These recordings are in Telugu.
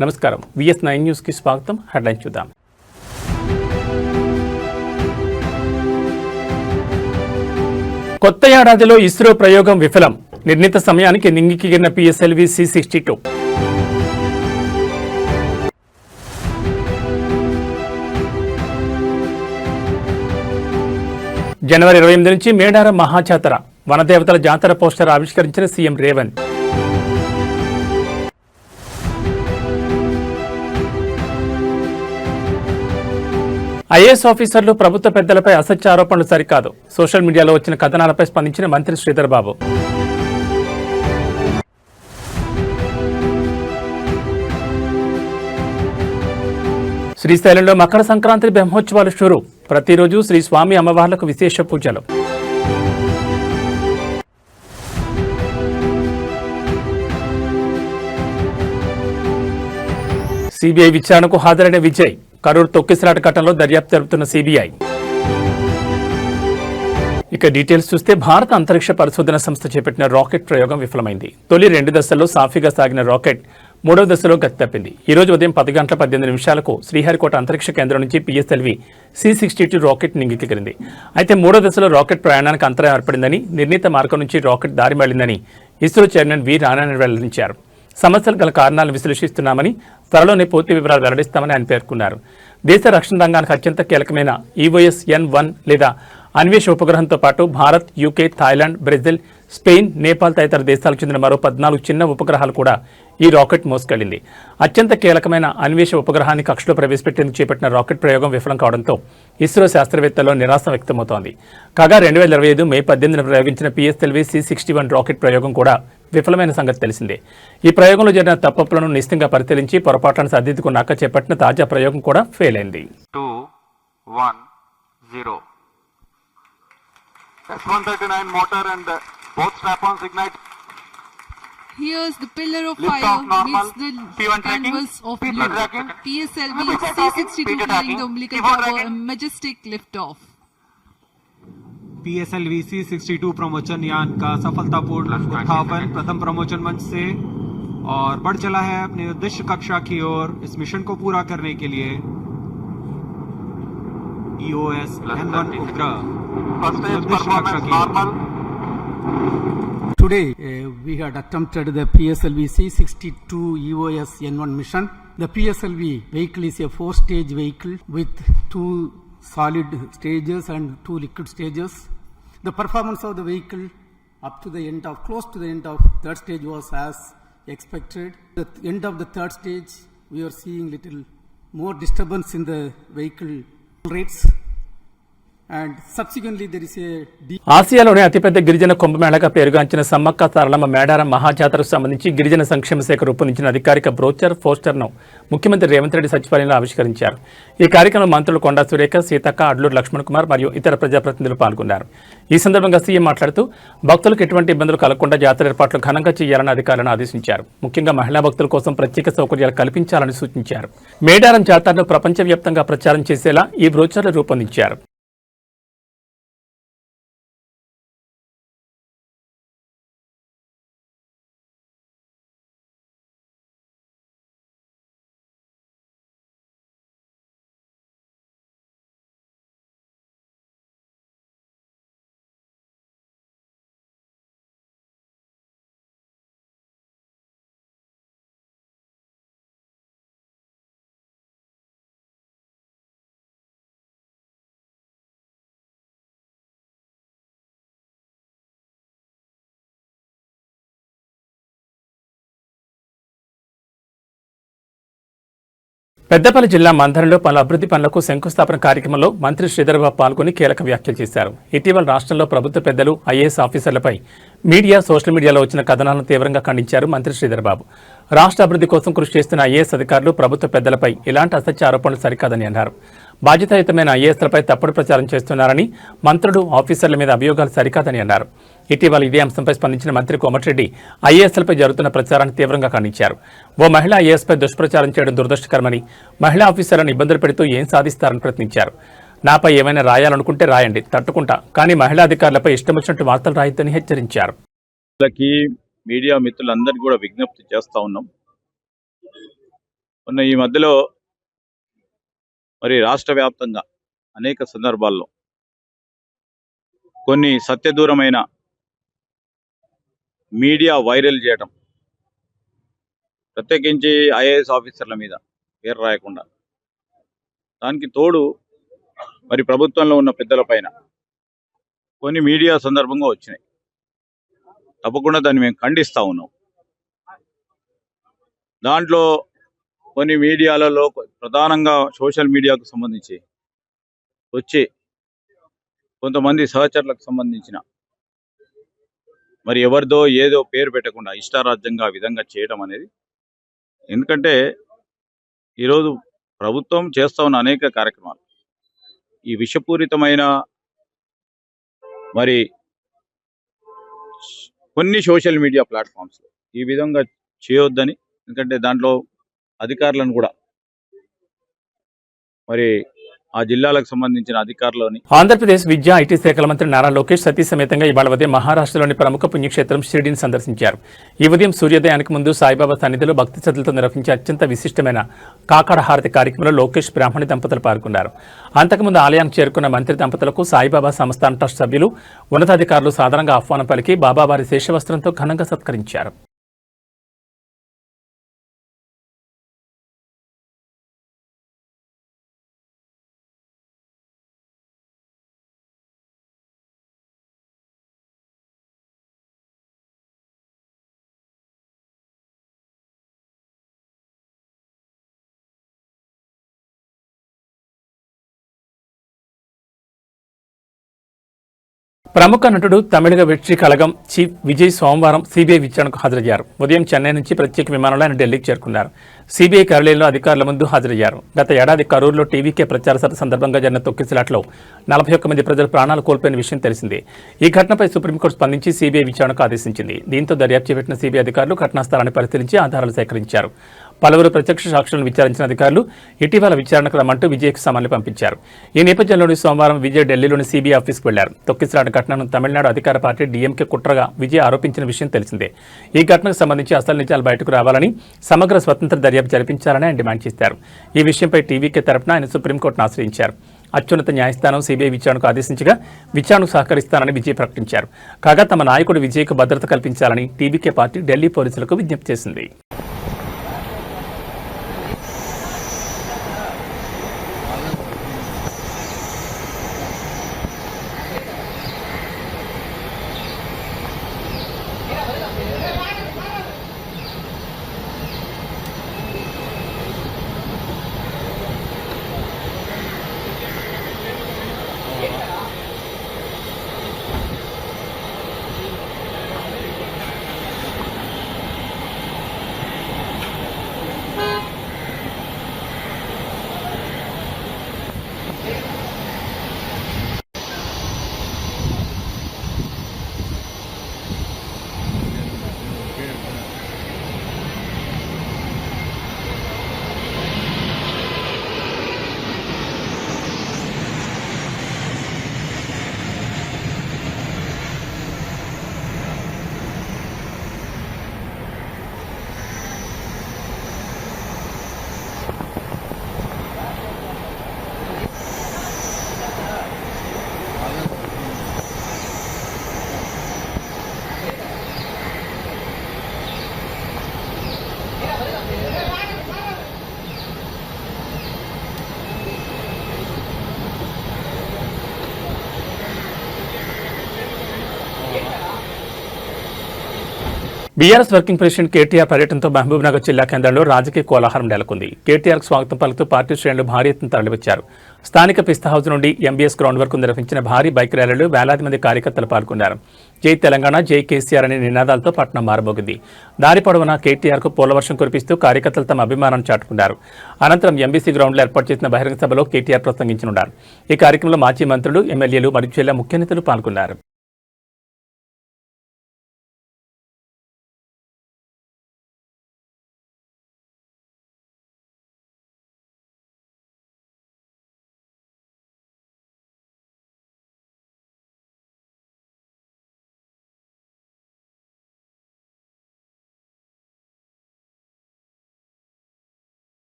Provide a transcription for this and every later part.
నమస్కారం VS9 న్యూస్ కి స్వాగతం. హెడ్లైన్ చూద్దాం. కొత్త ఏడాదిలో ఇస్రో ప్రయోగం విఫలం. నిర్ణీత సమయానికి నింగికెగిరిన PSLV C62. జనవరి 28 నుంచి మేడారం మహాజాతర. వనదేవతల జాతర పోస్టర్ ఆవిష్కరించిన సీఎం రేవంత్. ఐఏఎస్ ఆఫీసర్లు ప్రభుత్వ పెద్దలపై అసత్య ఆరోపణలు సరికాదు. సోషల్ మీడియాలో వచ్చిన కథనాలపై స్పందించిన మంత్రి శ్రీధర్ బాబు. శ్రీశైలంలో మకర సంక్రాంతి బ్రహ్మోత్సవాలు షురు. ప్రతిరోజు శ్రీ స్వామి అమ్మవార్లకు విశేష పూజలు. సిబిఐ విచారణకు హాజరైన విజయ్. కరూర్ తొక్కిసలాట ఘటనలో దర్యాప్తు జరుపుతున్న సిబిఐ. ఇక డీటెయిల్స్ చూస్తే భారత అంతరిక్ష పరిశోధన సంస్థ చేపట్టిన రాకెట్ ప్రయోగం విఫలమైంది. తొలి 2 దశల్లో సాఫీగా సాగిన రాకెట్ 3వ దశలో గతి తప్పింది. ఈ రోజు ఉదయం 10 గంటల 18 నిమిషాలకు శ్రీహరికోట అంతరిక్ష కేంద్రం నుంచి PSLV C62 రాకెట్ నింగికెగిరింది. అయితే 3వ దశలో రాకెట్ ప్రయాణానికి అంతరాయం ఏర్పడిందని, నిర్ణీత మార్గం నుంచి రాకెట్ దారి మళ్లిందని ఇస్రో చైర్మన్ వి నారాయణ వెల్లడించారు. సమస్యలు గల కారణాలను విశ్లేషిస్తున్నామని, త్వరలోనే పూర్తి వివరాలు వెల్లడిస్తామని ఆయన పేర్కొన్నారు. దేశ రక్షణ రంగానికి అత్యంత కీలకమైన EOS-N1 లేదా అన్వేష ఉపగ్రహంతో పాటు Bharat, UK, Thailand, Brazil, Spain, Nepal తదితర దేశాలకు చెందిన మరో 14 చిన్న ఉపగ్రహాలు కూడా ఈ రాకెట్ మోసుకెళ్లింది. అత్యంత కీలకమైన అన్వేష ఉపగ్రహాన్ని కక్షలో ప్రవేశపెట్టేందుకు చేపట్టిన రాకెట్ ప్రయోగం విఫలం కావడంతో ఇస్రో శాస్త్రవేత్తల్లో నిరాశ వ్యక్తమవుతోంది. కాగా 2025 మే 18న ప్రయోగించిన PSLV C61 రాకెట్ ప్రయోగం కూడా విఫలమైన సంగతి తెలిసిందే. ఈ ప్రయోగంలో జరిగిన తప్పులను నిశ్చితంగా పరిశీలించి పొరపాట్లను సరిదిద్దుకున్నాక చేపట్టిన తాజా ప్రయోగం కూడా ఫెయిల్ అయింది. 2, 1, 0. S139 motor and both strap-ons ignite. Here's the pillar of Lift fire off normal. meets the P1 tracking. canvas of P2 blue. tracking. PSLV P2 C62 tracking. carrying the umbilical P4 tower, a tracking. majestic lift-off. PSLV C62 प्रमोचन यान का सफलतापूर्ण उत्थापन प्रथम प्रमोचन मंच से और बढ़ चला है अपने उद्देश्य कक्षा की ओर। इस मिशन को पूरा करने के लिए EOS-N1 उपग्रह उद्देश्य कक्षा की ओर। Today we had attempted the PSLV C62 EOS-N1 mission. The PSLV vehicle is a 4-stage vehicle with 2 solid stages and 2 liquid stages. The performance of the vehicle up to the end of close to the end of third stage was as expected. At the end of the third stage we are seeing little more disturbance in the vehicle rates. And subsequently there is a ఆసియాలోనే అతిపెద్ద గిరిజన కుంభమేళాగా పేరుగాంచిన సమ్మక్క సారలమ్మ మేడారం మహాజాతరకు సంబంధించి గిరిజన సంక్షేమ శాఖ రూపొందించిన అధికారిక బ్రోచర్ పోస్టర్ను ముఖ్యమంత్రి రేవంత్ రెడ్డి సచివాలయంలో ఆవిష్కరించారు. ఈ కార్యక్రమంలో మంత్రులు కొండా సురేఖ, సీతక్క, అడ్లూరు లక్ష్మణ్ కుమార్ మరియు ఇతర ప్రజాప్రతినిధులు పాల్గొన్నారు. ఈ సందర్భంగా సీఎం మాట్లాడుతూ భక్తులకు ఎటువంటి ఇబ్బందులు కలగకుండా జాతర ఏర్పాట్లు ఘనంగా చేయాలని అధికారులను ఆదేశించారు. ముఖ్యంగా మహిళా భక్తుల కోసం ప్రత్యేక సౌకర్యాలు కల్పించాలని సూచించారు. మేడారం జాతరను ప్రపంచవ్యాప్తంగా ప్రచారం చేసేలా ఈ బ్రోచర్లు రూపొందించారు. పెద్దపల్లి జిల్లా మంథరంలో పలు అభివృద్ధి పనులకు శంకుస్థాపన కార్యక్రమంలో మంత్రి శ్రీధర్ బాబు పాల్గొని కీలక వ్యాఖ్యలు చేశారు. ఇటీవల రాష్ట్రంలో ప్రభుత్వ పెద్దలు, ఐఏఎస్ ఆఫీసర్లపై మీడియా, సోషల్ మీడియాలో వచ్చిన కథనాలను తీవ్రంగా ఖండించారు మంత్రి శ్రీధర్ బాబు. రాష్ట్ర అభివృద్ధి కోసం కృషి చేస్తున్న ఐఏఎస్ అధికారులు, ప్రభుత్వ పెద్దలపై ఇలాంటి అసత్య ఆరోపణలు సరికాదని అన్నారు. బాధ్యతాయుతమైన ఐఏఎస్లపై తప్పుడు ప్రచారం చేస్తున్నారని, మంత్రులు, ఆఫీసర్ల మీద అభియోగాలు సరికాదని అన్నారు. ఇటీవల ఇదే అంశంపై స్పందించిన మంత్రి కోమటిరెడ్డి ఐఏఎస్లపై జరుగుతున్న ప్రచారాన్ని తీవ్రంగా ఖండించారు. ఓ మహిళా ఐఏఎస్పై దుష్ప్రచారం చేయడం దురదృష్టకరమని, మహిళా ఆఫీసర్లను ఇబ్బందులు పెడుతూ ఏం సాధిస్తారని ప్రశ్నించారు. నాపై ఏమైనా రాయాలనుకుంటే రాయండి, తట్టుకుంటా, కానీ మహిళా అధికారులపై ఇష్టం వచ్చినట్టు వార్తలు రాయొద్దని హెచ్చరించారు. మీడియా మిత్రులందరికీ కూడా విజ్ఞప్తి చేస్తా ఉన్నాం. మొన్న ఈ మధ్యలో మరి రాష్ట్ర వ్యాప్తంగా అనేక సందర్భాల్లో కొన్ని సత్యదూరమైన మీడియా వైరల్ చేయడం, ప్రత్యేకించి ఐఏఎస్ ఆఫీసర్ల మీద పేరు రాయకుండా, దానికి తోడు మరి ప్రభుత్వంలో ఉన్న పెద్దల పైన కొన్ని మీడియా సందర్భంగా వచ్చినాయి. తప్పకుండా దాన్ని మేము ఖండిస్తా ఉన్నాం. దాంట్లో కొన్ని మీడియాలలో ప్రధానంగా సోషల్ మీడియాకు సంబంధించి వచ్చి కొంతమంది సహచరులకు సంబంధించిన మరి ఎవరిదో ఏదో పేరు పెట్టకుండా ఇష్టారాజ్యంగా ఆ విధంగా చేయడం అనేది, ఎందుకంటే ఈరోజు ప్రభుత్వం చేస్తా ఉన్న అనేక కార్యక్రమాలు ఈ విషపూరితమైన మరి కొన్ని సోషల్ మీడియా ప్లాట్ఫామ్స్లో ఈ విధంగా చేయొద్దని, ఎందుకంటే దాంట్లో అధికారులను కూడా మరి ఆ జిల్లాలకు సంబంధించిన అధికారులని ఆంధ్రప్రదేశ్ విద్యా ఐటీ శాఖల మంత్రి నారా లోకేష్ సతీ సమేతంగా ఇవాళ ఉదయం మహారాష్ట్రలోని ప్రముఖ పుణ్యక్షేత్రం షిరిడీని సందర్శించారు. ఈ ఉదయం సూర్యోదయానికి ముందు సాయిబాబా సన్నిధిలో భక్తి శ్రద్ధలతో నిర్వహించే అత్యంత విశిష్టమైన కాకాడ హారతి కార్యక్రమంలో లోకేష్ బ్రాహ్మణి దంపతులు పాల్గొన్నారు. అంతకుముందు ఆలయానికి చేరుకున్న మంత్రి దంపతులకు సాయిబాబా సంస్థాన ట్రస్ట్ సభ్యులు, ఉన్నతాధికారులు సాధారణంగా ఆహ్వానం పలికి బాబావారి శేషవస్త్రంతో ఘనంగా సత్కరించారు. ప్రముఖ నటుడు తమిళగ వెట్రి కళగం చీఫ్ విజయ్ సోమవారం సీబీఐ విచారణకు హాజరయ్యారు. ఉదయం చెన్నై నుంచి ప్రత్యేక విమానంలో ఆయన ఢిల్లీకి చేరుకున్నారు. సీబీఐ కార్యాలయంలో అధికారుల ముందు హాజరయ్యారు. గత ఏడాది కరూరులో టీవీకే ప్రచార సభ సందర్భంగా జరిగిన తొక్కిసలాట్లో 41 మంది ప్రజలు ప్రాణాలు కోల్పోయిన విషయం తెలిసిందే. ఈ ఘటనపై సుప్రీంకోర్టు స్పందించి సీబీఐ విచారణకు ఆదేశించింది. దీంతో దర్యాప్తు చేపట్టిన సీబీఐ అధికారులు ఘటనా స్థలాన్ని పరిశీలించి ఆధారాలు సేకరించారు. పలువురు ప్రత్యక్ష సాక్షులను విచారించిన అధికారులు ఇటీవల విచారణకు రమ్మంటూ విజయ్కు సమన్లు పంపించారు. ఈ నేపథ్యంలోని సోమవారం విజయ్ ఢిల్లీలోని సీబీఐ ఆఫీస్కు వెళ్లారు. తొక్కిసలాట ఘటనను తమిళనాడు అధికార పార్టీ డీఎంకే కుట్రగా విజయ్ ఆరోపించిన విషయం తెలిసిందే. ఈ ఘటనకు సంబంధించి అసలు నిజాలు బయటకు రావాలని, సమగ్ర స్వతంత్ర దర్యాప్తు జరిపించాలని ఆయన డిమాండ్ చేశారు. ఈ విషయంపై టీవీకే తరపున ఆయన సుప్రీంకోర్టును ఆశ్రయించారు. అత్యున్నత న్యాయస్థానం సీబీఐ విచారణకు ఆదేశించగా విచారణకు సహకరిస్తానని విజయ్ ప్రకటించారు. కాగా తమ నాయకుడు విజయ్కు భద్రత కల్పించాలని టీవీకే పార్టీ ఢిల్లీ పోలీసులకు విజ్ఞప్తి చేసింది. బీఆర్ఎస్ వర్కింగ్ ప్రెసిడెంట్ కేటీఆర్ పర్యటనతో మహబూబ్నగర్ జిల్లా కేంద్రంలో రాజకీయ కోలాహలం నెలకొంది. కేటీఆర్కు స్వాగతం పలుకుతూ పార్టీ శ్రేణులు భారీ ఎత్తున తరలివచ్చారు. స్థానిక పిస్తా హౌస్ నుండి ఎంబీఎస్ గ్రౌండ్ వరకు నిర్వహించిన భారీ బైక్ ర్యాలీలో వేలాది మంది కార్యకర్తలు పాల్గొన్నారు. జై తెలంగాణ, జై కేసీఆర్ అనే నినాదాలతో పట్టణం మారబోగింది. దారి పొడవునా కేటీఆర్కు పూలవర్షం కురిపిస్తూ కార్యకర్తలు తమ అభిమానాన్ని చాటుకున్నారు. అనంతరం ఎంబీసీ గ్రౌండ్లో ఏర్పాటు చేసిన బహిరంగ సభలో కేటీఆర్ ప్రసంగించనున్నారు. ఈ కార్యక్రమంలో మాజీ మంత్రులు, ఎమ్మెల్యేలు మరియు జిల్లా ముఖ్య నేతలు పాల్గొన్నారు.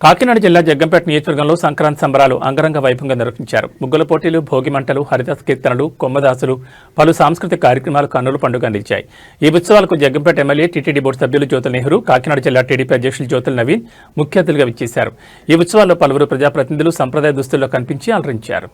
కాకినాడ జిల్లా జగ్గంపేట నియోజకవర్గంలో సంక్రాంతి సంబరాలు అంగరంగ వైభవంగా నిర్వహించారు. ముగ్గుల పోటీలు, భోగి మంటలు, హరిదాస కీర్తనలు, కొమ్మదాసులు, పలు సాంస్కృతిక కార్యక్రమాలు కన్నుల పండుగ అందించాయి. ఈ ఉత్సవాలకు జగ్గంపేట ఎమ్మెల్యే, టీటీడీ బోర్డు సభ్యులు జ్యోతుల నెహ్రూ, కాకినాడ జిల్లా టీడీపీ అధ్యక్షులు జ్యోతుల నవీన్ ముఖ్య అతిథులుగా విచ్చేశారు. ఈ ఉత్సవాల్లో పలువురు ప్రజాప్రతినిధులు సంప్రదాయ దుస్తుల్లో కనిపించి అలరించారు.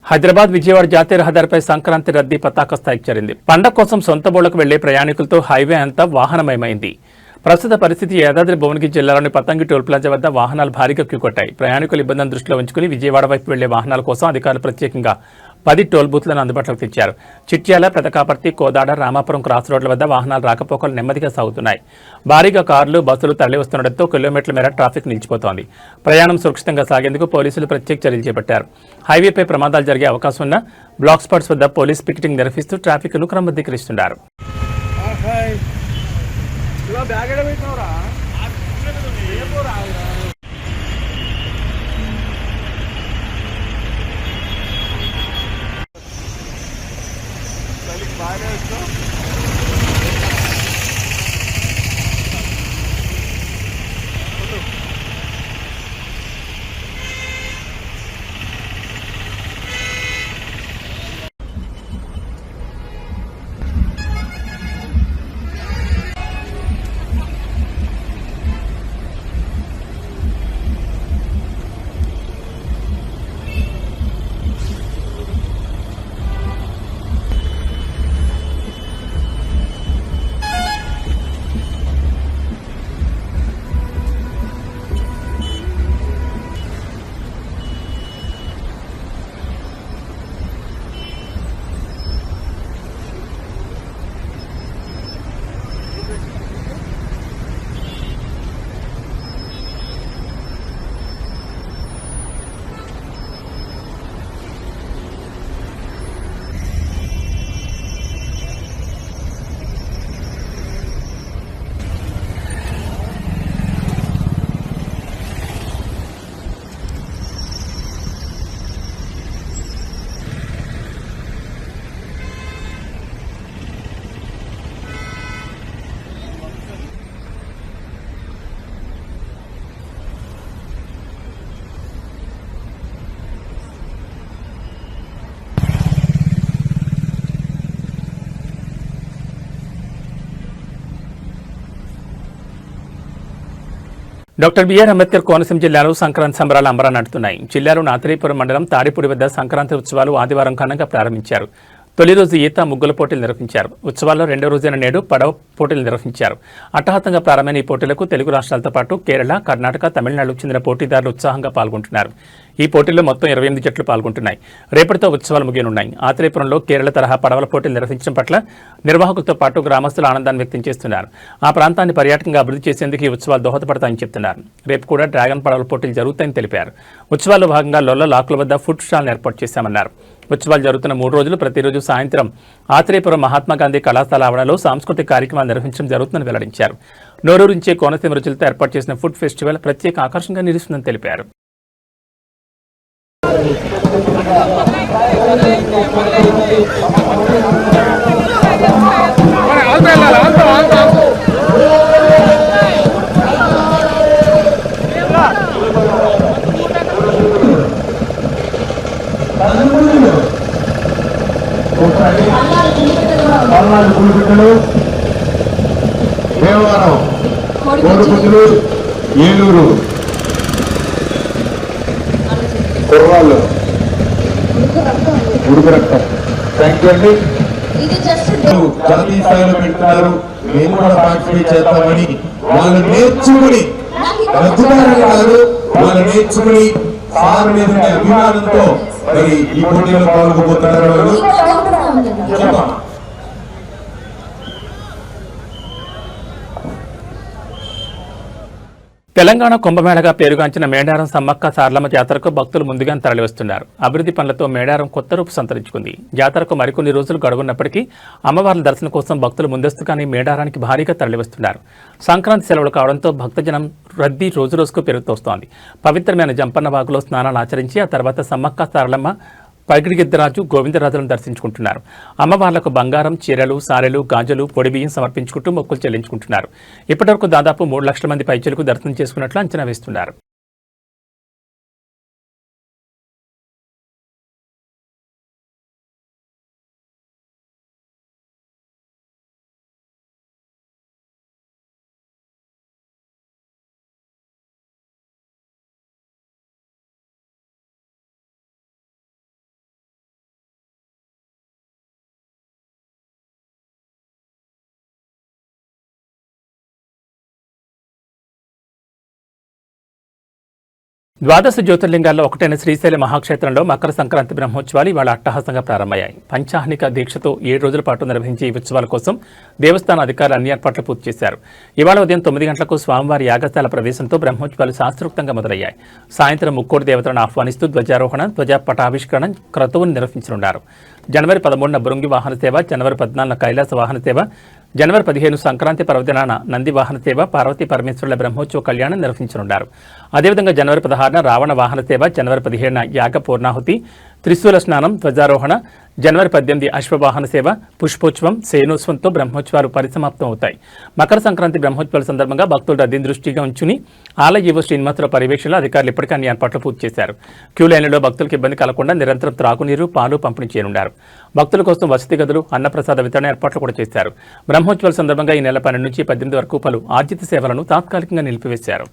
హైదరాబాద్ విజయవాడ జాతీయ రహదారిపై సంక్రాంతి రద్దీ పతాక స్థాయికి చేరింది. పండగ కోసం సొంత బోళ్లకు వెళ్లే ప్రయాణికులతో హైవే అంతా వాహనమయమైంది. ప్రస్తుత పరిస్థితి యాదాద్రి భువనగిరి జిల్లాలోని పతంగి టోల్ ప్లాజా వద్ద వాహనాలు భారీగా క్యూకొట్టాయి. ప్రయాణికుల ఇబ్బందిని దృష్టిలో ఉంచుకుని విజయవాడ వైపు వెళ్లే వాహనాల కోసం అధికారులు ప్రత్యేకంగా 10 టోల్ బూత్లను అందుబాటులోకి తెచ్చారు. చిట్యాల, పెదకాపర్తి, కోదాడ, రామాపురం క్రాస్ రోడ్ల వద్ద వాహనాల రాకపోకలు నెమ్మదిగా సాగుతున్నాయి. భారీగా కార్లు, బస్సులు తరలివస్తుండటంతో కిలోమీటర్ల మేర ట్రాఫిక్ నిలిచిపోతోంది. ప్రయాణం సురక్షితంగా సాగేందుకు పోలీసులు ప్రత్యేక చర్యలు చేపట్టారు. హైవేపై ప్రమాదాలు జరిగే అవకాశం ఉన్న బ్లాక్ స్పాట్స్ వద్ద పోలీస్ పికెటింగ్ నిర్వహిస్తూ ట్రాఫిక్ను క్రమబద్ధీకరిస్తున్నారు. డాక్టర్ బిఆర్ అంబేద్కర్ కోనసీమ జిల్లాలో సంక్రాంతి సంబరాలు అంబరాన్నంటున్నాయి. జిల్లాలో నాతరీపురం మండలం తాడిపూడి వద్ద సంక్రాంతి ఉత్సవాలు ఆదివారం ఘనంగా ప్రారంభించారు. తొలి రోజు ఈత ముగ్గుల పోటీలు నిర్వహించారు. ఉత్సవాల్లో రెండో రోజైన నేడు పడవ పోటీలు నిర్వహించారు. అట్టహాసంగా ప్రారంభమైన ఈ పోటీలకు తెలుగు రాష్ట్రాలతో పాటు కేరళ, కర్ణాటక, తమిళనాడుకు చెందిన పోటీదారులు ఉత్సాహంగా పాల్గొంటున్నారు. ఈ పోటీల్లో మొత్తం 28 జట్లు పాల్గొంటున్నాయి. రేపటితో ఉత్సవాలు ముగియనున్నాయి. ఆత్రేయపురంలో కేరళ తరహా పడవల పోటీలు నిర్వహించడం పట్ల నిర్వాహకులతో పాటు గ్రామస్తులు ఆనందాన్ని వ్యక్తం చేస్తున్నారు. ఆ ప్రాంతాన్ని పర్యాటకంగా అభివృద్ధి చేసేందుకు ఈ ఉత్సవాలు దోహదపడతాయని చెప్తున్నారు. రేపు కూడా డ్రాగన్ పడవల పోటీలు జరుగుతాయని తెలిపారు. ఉత్సవాల్లో భాగంగా లొల్ల లాకుల వద్ద ఫుడ్ స్టాల్ను ఏర్పాటు చేశామన్నారు. ఉత్సవాలు జరుగుతున్న 3 రోజులు ప్రతిరోజు సాయంత్రం ఆత్రేయపురం మహాత్మాగాంధీ కళాశాల ఆవరణలో సాంస్కృతిక కార్యక్రమాలు నిర్వహించడం జరుగుతుందని వెల్లడించారు. నోరూరించే కోనసీమ రుచులతో ఏర్పాటు చేసిన ఫుడ్ ఫెస్టివల్ ప్రత్యేక ఆకర్షణగా నిలుస్తుందని తెలిపారు. దేవవరం, కోడిపుంజులు, ఏలూరు, కుర్రాళ్ళు, ఉడుకు రక్తం. థ్యాంక్ యూ అండి. జాతీయ స్థాయిలో పెడుతున్నారు. మేము కూడా పార్టిసిపేట్ చేస్తామని వాళ్ళు నేర్చుకుని కాదు, వాళ్ళు నేర్చుకుని సార్ మీద అభిమానంతో మరి ఈ పోటీలో పాల్గొపోతున్నారు. వాళ్ళు చెప్పండి. తెలంగాణ కుంభమేళగా పేరుగాంచిన మేడారం సమ్మక్క సారలమ్మ జాతరకు భక్తులు ముందుగా తరలివస్తున్నారు. అభివృద్ధి పనులతో మేడారం కొత్త రూపు సంతరించుకుంది. జాతరకు మరికొన్ని రోజులు గడువున్నప్పటికీ అమ్మవార్ల దర్శనం కోసం భక్తులు ముందస్తుగానే మేడారానికి భారీగా తరలివస్తున్నారు. సంక్రాంతి సెలవులు కావడంతో భక్తజనం రద్దీ రోజురోజుకు పెరుగుతోస్తోంది. పవిత్రమైన జంపన్న వాగులో స్నానాలు ఆచరించి ఆ తర్వాత సమ్మక్క సారలమ్మ, పగిడిగిద్దరాజు, గోవిందరాజులను దర్శించుకుంటున్నారు. అమ్మవార్లకు బంగారం, చీరలు, సారెలు, గాజులు, పొడి బియ్యం సమర్పించుకుంటూ మొక్కులు చెల్లించుకుంటున్నారు. ఇప్పటివరకు దాదాపు 3 లక్షల మంది పైచలకు దర్శనం చేసుకున్నట్లు అంచనా వేస్తున్నారు. ద్వాదశ జ్యోతిర్లింగాల్లో ఒకటైన శ్రీశైల మహాక్షేత్రంలో మకర సంక్రాంతి బ్రహ్మోత్సవాలు ఇవాళ అట్టహాసంగా ప్రారంభమయ్యాయి. పంచాహ్నిక దీక్షతో 7 రోజుల పాటు నిర్వహించే ఈ ఉత్సవాల కోసం దేవస్థాన అధికారులు అన్ని ఏర్పాట్లు పూర్తి చేశారు. ఇవాళ ఉదయం 9 గంటలకు స్వామివారి యాగశాల ప్రవేశంతో బ్రహ్మోత్సవాలు శాస్త్రోక్తంగా మొదలయ్యాయి. సాయంత్రం ముక్కోటి దేవతలను ఆహ్వానిస్తూ ధ్వజారోహణ, ధ్వజపటావిష్కరణ క్రతువును నిర్వహించనున్నారు. జనవరి 13న బృంగి వాహన సేవ, జనవరి 14న కైలాస వాహన సేవ, జనవరి 15 సంక్రాంతి పర్వదినాన నంది వాహన సేవ, పార్వతీ పరమేశ్వరుల బ్రహ్మోత్సవ కళ్యాణం నిర్వహించనున్నారు. అదేవిధంగా జనవరి 16న రావణ వాహన సేవ, జనవరి 17న యాగ పూర్ణాహుతి, త్రిశూల స్నానం, ధ్వజారోహణ, జనవరి 18 అశ్వవాహన సేవ, పుష్పోత్సవం, శయనోత్సవంతో బ్రహ్మోత్సవాలు పరిసమాప్తం అవుతాయి. మకర సంక్రాంతి బ్రహ్మోత్సవాల సందర్భంగా భక్తులు రద్దీని దృష్టిగా ఉంచుని ఆలయ ఈవో శ్రీనివాసరావు పర్యవేక్షణలో అధికారులు ఇప్పటికే అన్ని ఏర్పాట్లు పూర్తి చేశారు. క్యూ లైన్లలో భక్తులకు ఇబ్బంది కలగకుండా నిరంతరం త్రాగునీరు, పాలు పంపిణీ చేయనున్నారు. భక్తుల కోసం వసతి గదులు, అన్నప్రసాద వితరణ ఏర్పాట్లు కూడా చేశారు. బ్రహ్మోత్సవాల సందర్భంగా ఈ నెల 12 నుంచి 18 వరకు పలు ఆర్జిత సేవలను తాత్కాలికంగా నిలిపివేశారు.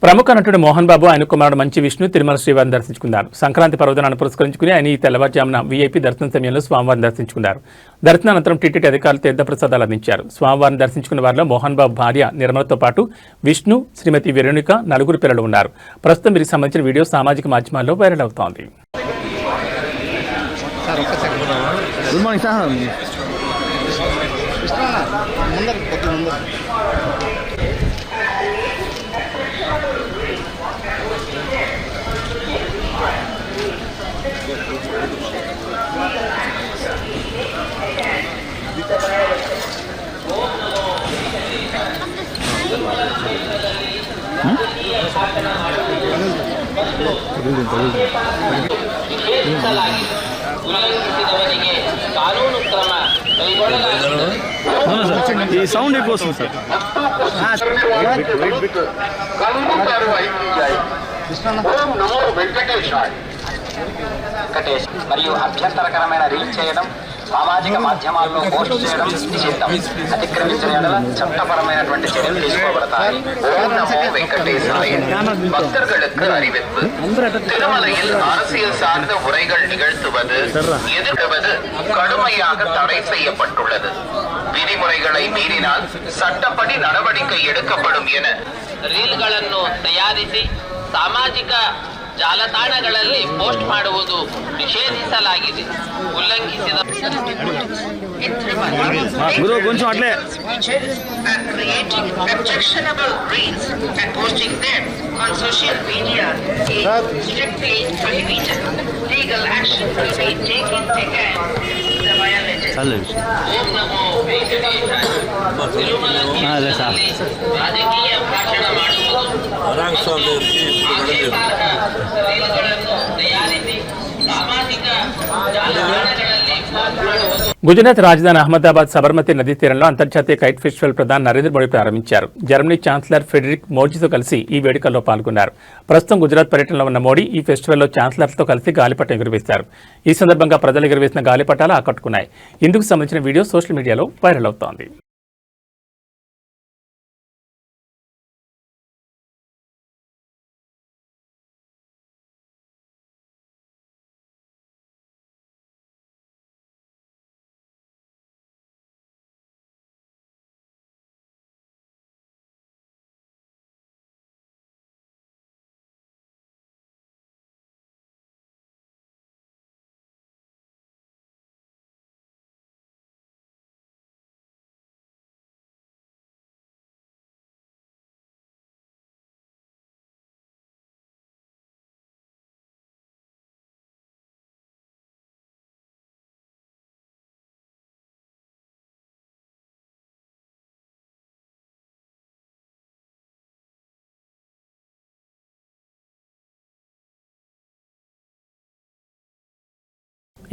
ప్రముఖ నటుడు మోహన్ బాబు, ఆయన కుమారుడు మంచి విష్ణు తిరుమల శ్రీవారిని దర్శించుకున్నారు. సంక్రాంతి పర్వదినాన్ని పురస్కరించుకుని ఆయన ఈ తెల్లవారుజామున వీఐపీ దర్శనం సమయంలో స్వామివారిని దర్శించుకున్నారు. దర్శనానంతరం టీటీడీ అధికారులు తీర్థప్రసాదాలు అందించారు. స్వామివారిని దర్శించుకున్న వారిలో మోహన్ బాబు భార్య నిర్మలతో పాటు విష్ణు, శ్రీమతి వెరోనిక, 4 పిల్లలు ఉన్నారు. ప్రస్తుతం వీరికి సంబంధించిన వీడియో సామాజిక మాధ్యమాల్లో వైరల్ అవుతోంది. ಉಲ್ಲಂಘಿಸಿದವರಿಗೆ ಕಾನೂನು ಕ್ರಮ ಕೈಗೊಳ್ಳಲಾಗುತ್ತದೆ. ಈ ಸೌಂಡ್ ఎక్కువ వస్తుంది సార్. మరియు అభ్యంతరకరమైన రీల్ చేయడం, సామాజిక మాధ్యమాల్లో పోస్ట్ చేయడం నిషిద్ధం. అతిక్రమించిన ఎడల చట్టపరమైనటువంటి చర్యలు తీసుకోబడతాయి. ఓం నమో వెంకటేశాయ. பக்தர்களுக்கு அறிவிப்பு. திருமலையில் அரசியல் சார்ந்த உரைகள் நிகழ்த்துவது, எதிர்ப்பது கடுமையாக தடை செய்யப்பட்டுள்ளது. விதிமுறைகளை மீறினால் சட்டப்படி நடவடிக்கை எடுக்கப்படும் என ರೀಲ್ಗಳನ್ನು ತಯಾರಿಸಿ ಸಾಮಾಜಿಕ ಜಾಲತಾಣಗಳಲ್ಲಿ ಪೋಸ್ಟ್ ಮಾಡುವುದು ನಿಷೇಧಿಸಲಾಗಿದೆ. ಉಲ್ಲಂಘಿಸಿದ గురు కొంచెం అట్లే creating objectionable reels and posting them on social media is strictly prohibited. Legal action will be taken against the violators. ಓಂ ನಮೋ ವೆಂಕಟೇಶಾಯ. ತಿರುಮಲ ತೀರ್ಥದಲ್ಲಿ ರಾಜಕೀಯ ಭಾಷಣ ಮಾಡುವುದು, ರೀಲ್ಗಳನ್ನು ತಯಾರಿಸಿ ಸಾಮಾಜಿಕ ಜಾಲತಾಣಗಳಲ್ಲಿ ಪೋಸ್ಟ್ ಮಾಡುವುದು. గుజరాత్ రాజధాని అహ్మదాబాద్ సబర్మతి నదీ తీరంలో అంతర్జాతీయ కైట్ ఫెస్టివల్ ప్రధాని నరేంద్ర మోడీ ప్రారంభించారు. జర్మనీ ఛాన్సలర్ ఫెడరిక్ మోర్జీతో కలిసి ఈ వేడుకల్లో పాల్గొన్నారు. ప్రస్తుతం గుజరాత్ పర్యటనలో ఉన్న మోడీ ఈ ఫెస్టివల్లో ఛాన్సలర్తో కలిసి గాలిపటం ఎగురవేశారు. ఈ సందర్భంగా ప్రజలు ఎగురవేసిన గాలిపటాలు ఆకట్టుకున్నాయి. ఇందుకు సంబంధించిన వీడియో సోషల్ మీడియాలో వైరల్ అవుతోంది.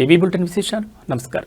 ఏబీ బులెటిన్ విశేషాలు. నమస్కారం.